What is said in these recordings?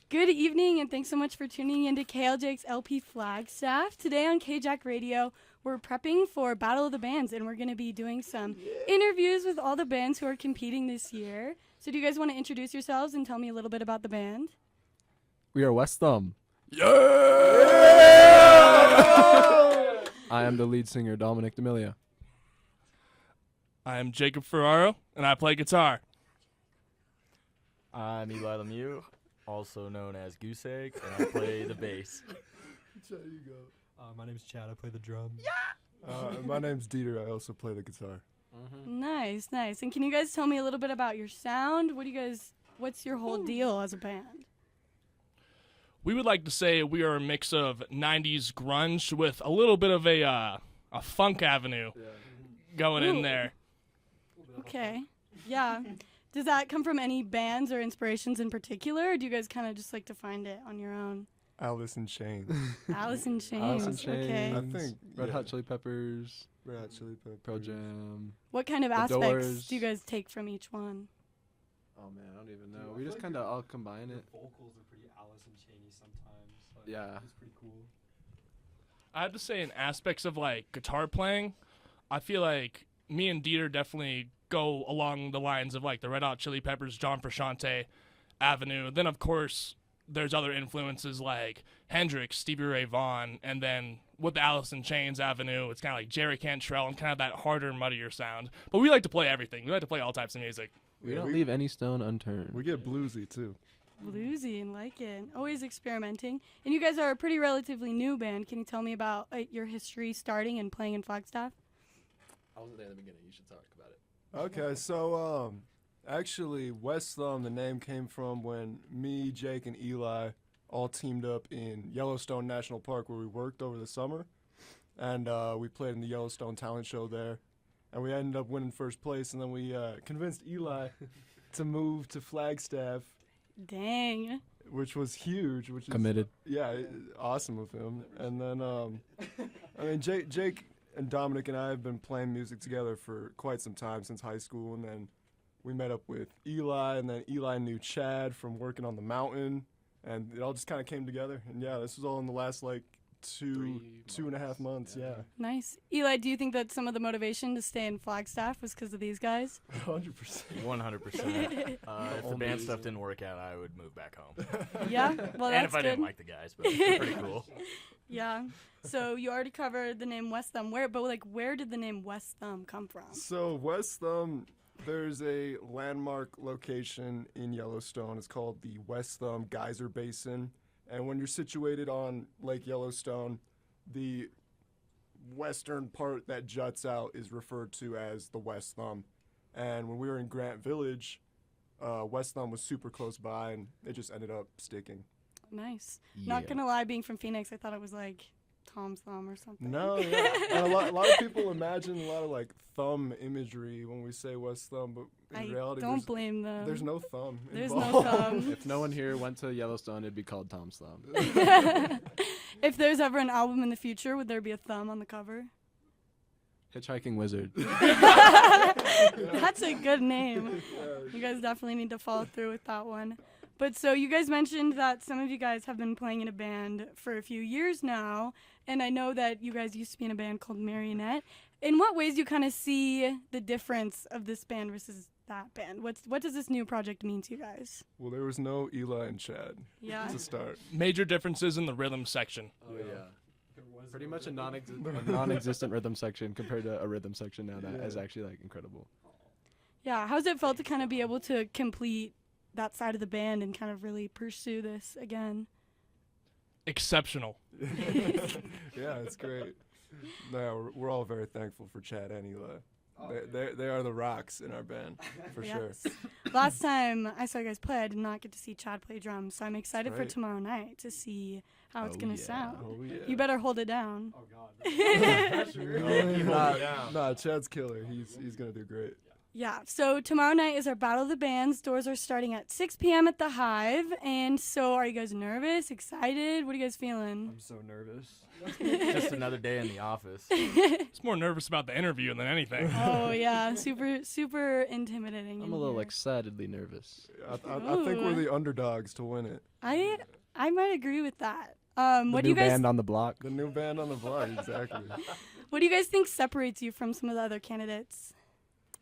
Good evening, and thanks so much for tuning into KLJ's LP Flagstaff. Today on KJACK Radio, we're prepping for Battle of the Bands, and we're going to be doing some interviews with all the bands who are competing this year. So do you guys want to introduce yourselves and tell me a little bit about the band? We are West Thumb. Yeah! I am the lead singer, Dominic D'Amelia. I'm Jacob Ferraro, and I play guitar. I'm Eli Lemieux, also known as Goose Egg, and I play the bass. There you go. My name's Chad. I play the drums. My name's Dieter. I also play the guitar. Nice. And can you guys tell me a little bit about your sound? What's your whole deal as a band? We would like to say we are a mix of 90s grunge with a little bit of a funk avenue going in there. Okay. Yeah. Does that come from any bands or inspirations in particular, or do you guys kind of just like to find it on your own? Alice in Chains. Alice in Chains. Alice in Chains. Okay. I think Red Hot Chili Peppers. Red Hot Chili Peppers. Pro Jam. What kind of The aspects Doors. do you guys take from each one? Oh man, I don't even know. We just kind of all combine it. Vocals are pretty Alice in Chains sometimes. But Yeah. It's pretty cool. I have to say, in aspects of like guitar playing, I feel like me and Dieter definitely go along the lines of like the Red Hot Chili Peppers, John Frusciante avenue. Then of course there's other influences like Hendrix, Stevie Ray Vaughan, and then with the Alice in Chains avenue, it's kind of like Jerry Cantrell and kind of that harder, muddier sound. But we like to play everything. We like to play all types of music. We don't leave any stone unturned. We get bluesy too. Bluesy and like it. Always experimenting. And you guys are a pretty relatively new band. Can you tell me about your history starting and playing in Flagstaff? I wasn't there in the beginning. You should talk about it. Okay, so actually, West Thumb, the name came from when me, Jake, and Eli all teamed up in Yellowstone National Park where we worked over the summer, and we played in the Yellowstone talent show there, and we ended up winning first place, and then we convinced Eli to move to Flagstaff, Dang. which was huge. Which is Committed. awesome of him. And then I mean, Jake and Dominic and I have been playing music together for quite some time, since high school, and then we met up with Eli, and then Eli knew Chad from working on the mountain, and it all just kind of came together. And yeah, this was all in the last like two and a half months. Yeah. Nice. Eli, do you think that some of the motivation to stay in Flagstaff was because of these guys? 100%. 100%. If the band stuff didn't work out, I would move back home. Yeah? Well, And that's if I good. didn't like the guys, but they're pretty cool. Yeah. So you already covered the name West Thumb. Where did the name West Thumb come from? So West Thumb, there's a landmark location in Yellowstone. It's called the West Thumb Geyser Basin. And when you're situated on Lake Yellowstone, the western part that juts out is referred to as the West Thumb. And when we were in Grant Village, West Thumb was super close by, and it just ended up sticking. Nice. Not gonna lie, being from Phoenix, I thought it was like Tom's thumb or something. No, yeah. And a lot of people imagine a lot of like thumb imagery when we say West Thumb, but in reality, don't blame them. there's no thumb There's involved. no thumb. If no one here went to Yellowstone, it'd be called Tom's Thumb. If there's ever an album in the future, would there be a thumb on the cover? Hitchhiking Wizard. That's a good name. You guys definitely need to follow through with that one. But so you guys mentioned that some of you guys have been playing in a band for a few years now, and I know that you guys used to be in a band called Marionette. In what ways do you kind of see the difference of this band versus that band? What does this new project mean to you guys? Well, there was no Eli and Chad Yeah. to start. Major differences in the rhythm section. Oh yeah. Pretty much a non-existent rhythm section compared to a rhythm section now that is actually like incredible. Yeah. How's it felt to kind of be able to complete that side of the band and kind of really pursue this again? Exceptional. Yeah, it's great. No, we're all very thankful for Chad and Eli. They are the rocks in our band, for sure. Last time I saw you guys play, I did not get to see Chad play drums, so I'm excited for right. tomorrow night to see how it's going to sound. Oh, yeah. You better hold it down. Oh, God. Nah, Chad's killer. He's going to do great. Yeah, so tomorrow night is our Battle of the Bands. Doors are starting at 6 p.m. at the Hive. And so are you guys nervous, excited? What are you guys feeling? I'm so nervous. Just another day in the office. It's more nervous about the interview than anything. Oh, yeah, super intimidating. I'm in a little here. excitedly nervous. I think we're the underdogs to win it. I might agree with that. The What do new you guys band on the block. The new band on the block, exactly. What do you guys think separates you from some of the other candidates?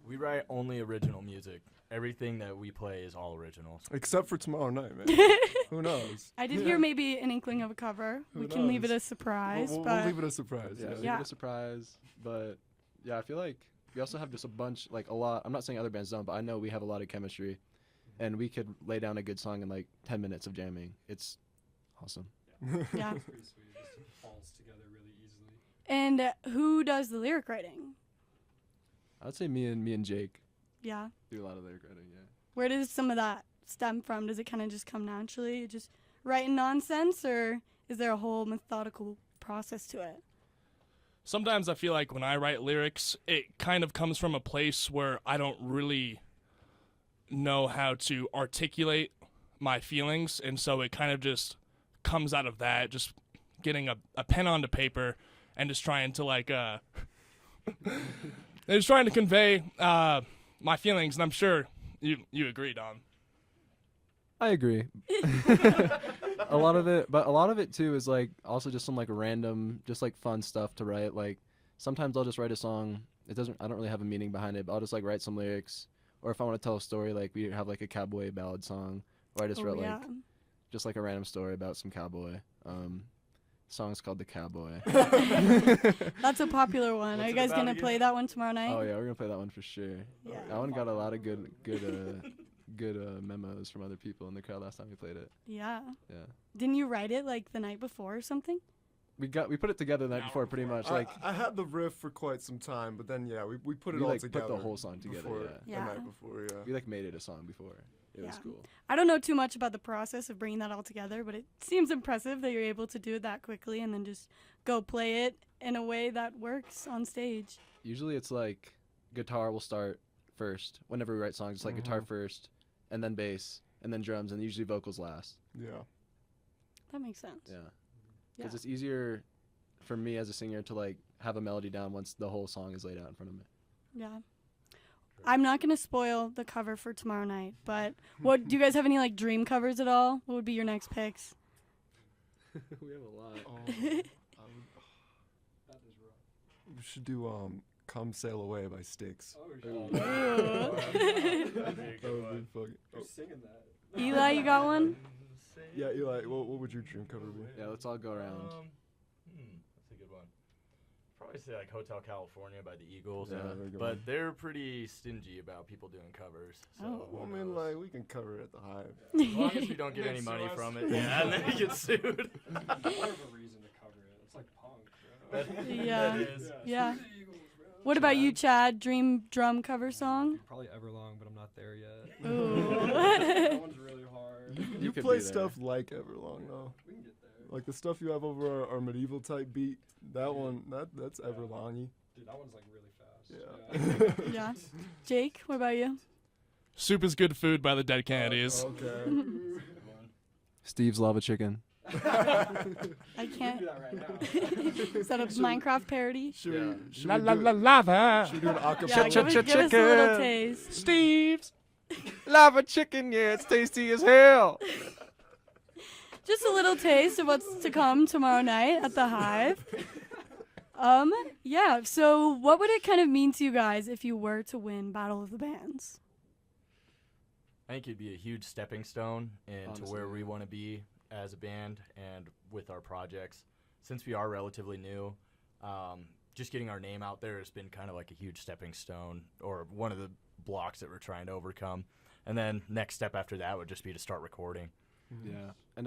We write only original music. Everything that we play is all originals. Except for tomorrow night, man. Who knows? I did hear maybe an inkling of a cover. Who We can leave it knows? a surprise, We'll but leave it a surprise. Yeah, Yeah. leave Yeah. it a surprise. But yeah, I feel like we also have just a bunch, like a lot. I'm not saying other bands don't, but I know we have a lot of chemistry, and we could lay down a good song in like 10 minutes of jamming. It's awesome. yeah. It's pretty sweet. It just falls together really easily. And who does the lyric writing? I would say me and Jake Yeah. do a lot of lyric writing. Yeah. Where does some of that stem from? Does it kind of just come naturally? Just writing nonsense, or is there a whole methodical process to it? Sometimes I feel like when I write lyrics, it kind of comes from a place where I don't really know how to articulate my feelings, and so it kind of just comes out of that, just getting a pen onto paper and just trying to just trying to convey my feelings, and I'm sure you agree, Dom. I agree. a lot of it too is like also just some like random, just like fun stuff to write. Like sometimes I'll just write a song. I don't really have a meaning behind it, but I'll just like write some lyrics. Or if I want to tell a story, like we have like a cowboy ballad song, or I just wrote yeah. like just like a random story about some cowboy. Song's called The Cowboy. That's a popular one. What's Are you it guys about gonna again? play that one tomorrow night? Oh yeah, we're gonna play that one for sure. Yeah. That one got a lot of good memos from other people in the crowd last time we played it. Yeah. Yeah. Didn't you write it like the night before or something? We put it together the night before pretty much. Like I had the riff for quite some time, but then we put it we all like put together. the whole song together. before, Yeah. Yeah. The night before, yeah. We like made it a song before. It was Yeah. cool. I don't know too much about the process of bringing that all together, but it seems impressive that you're able to do it that quickly and then just go play it in a way that works on stage. Usually it's like guitar will start first. Whenever we write songs, it's like guitar first, and then bass, and then drums, and usually vocals last. Yeah. That makes sense. Yeah. Yeah. Because it's easier for me as a singer to like have a melody down once the whole song is laid out in front of me. Yeah. I'm not going to spoil the cover for tomorrow night, but what do you guys have any like dream covers at all? What would be your next picks? We have a lot. That is rough. We should do "Come Sail Away" by Styx. Oh, Ooh. That would be fucking. Who's singing that? Eli, you got one? Yeah, Eli, what would your dream cover be? Yeah, let's all go around. That's a good one. Probably say like Hotel California by the Eagles. Yeah, very good but one. they're pretty stingy about people doing covers. So Oh. Well, I who mean, knows? like we can cover it at the Hive. As long as we don't get Then any sue money us. from it, yeah, and then we get sued. More of a reason to cover it. It's like punk. Bro. Yeah. That is. Yeah. Screw the Eagles, bro. What about you, Chad? Dream drum cover song? Probably Everlong, but I'm not there yet. Ooh. That one's really hard. You could play be there. stuff like Everlong though. We can get there. Like the stuff you have over our medieval type beat. That one, that's Everlong-y. Dude, that one's like really fast. Yeah. Yeah. Jake, what about you? Soup is good food by the Dead Kennedys. Okay. Steve's Lava Chicken. I We can't. can do that right now. Is that a Minecraft parody? Should Yeah. we, should La we la do, la lava. should we do an Yeah, acapella? give us a little taste. Steve's Lava Chicken. Yeah, it's tasty as hell. Just a little taste of what's to come tomorrow night at the Hive. Yeah, so what would it kind of mean to you guys if you were to win Battle of the Bands? I think it'd be a huge stepping stone into Honestly, where we yeah. want to be as a band and with our projects. Since we are relatively new, just getting our name out there has been kind of like a huge stepping stone or one of the blocks that we're trying to overcome. And then next step after that would just be to start recording. Yeah, and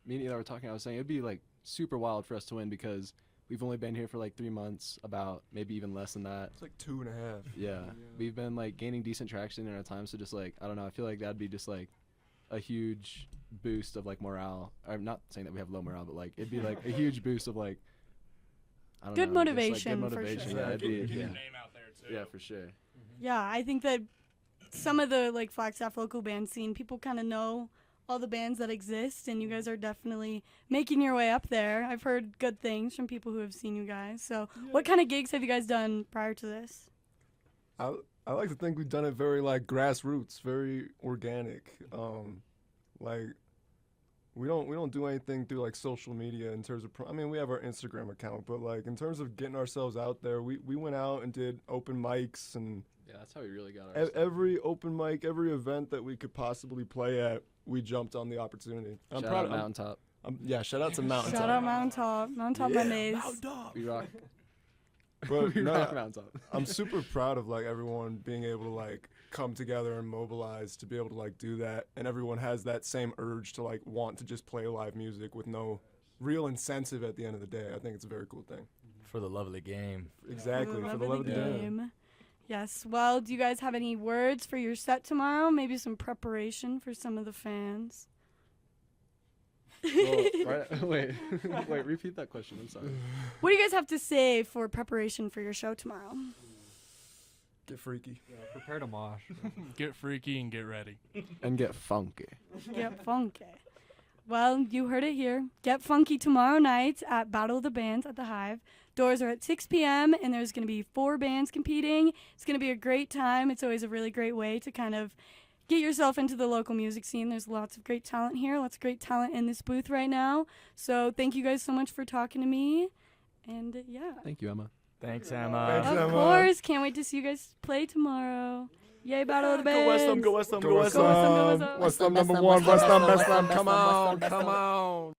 me and Eli were talking. I was saying it'd be like super wild for us to win because we've only been here for like 3 months, about maybe even less than that. It's like 2.5. Yeah, we've been like gaining decent traction in our time. So just like I don't know, I feel like that'd be just like a huge boost of like morale. I'm not saying that we have low morale, but like it'd be like a huge boost of like I don't Good know, just, like, motivation, good for motivation. sure. Yeah, it'd Get be, your yeah. name out there too. Yeah, for sure. Yeah, I think that some of the like Flagstaff local band scene, people kind of know all the bands that exist, and you guys are definitely making your way up there. I've heard good things from people who have seen you guys. So, what kind of gigs have you guys done prior to this? I like to think we've done it very like grassroots, very organic. Like we don't do anything through like social media in terms of. I mean, we have our Instagram account, but like in terms of getting ourselves out there, we went out and did open mics and Yeah, that's how we really got our every open mic, every event that we could possibly play at, we jumped on the opportunity. I'm Shout proud out of Mountaintop. yeah, shout out to Mountaintop. Shout out Mountaintop, Mountaintop Mondays. We rock. But we no, rock Mountaintop. I'm super proud of like everyone being able to like come together and mobilize to be able to like do that, and everyone has that same urge to like want to just play live music with no real incentive at the end of the day. I think it's a very cool thing. For the love of the game. Exactly, for the love of the game. Yes. Well, do you guys have any words for your set tomorrow? Maybe some preparation for some of the fans. Well, wait, repeat that question. I'm sorry. What do you guys have to say for preparation for your show tomorrow? Get freaky. Yeah, prepare to mosh. Get freaky and get ready. And get funky. Get funky. Well, you heard it here. Get funky tomorrow night at Battle of the Bands at the Hive. Doors are at 6 p.m. and there's going to be 4 bands competing. It's going to be a great time. It's always a really great way to kind of get yourself into the local music scene. There's lots of great talent here, lots of great talent in this booth right now. So thank you guys so much for talking to me. And yeah. Thank you, Emma. Thanks, Emma. Thanks, Of Emma. course. Can't wait to see you guys play tomorrow. Yay, Battle of the Bands. Go West Ham, go West Ham, Go go West West Ham. Go West Ham, go West Ham. West Ham number one, West Ham, best Ham. Come on, come on.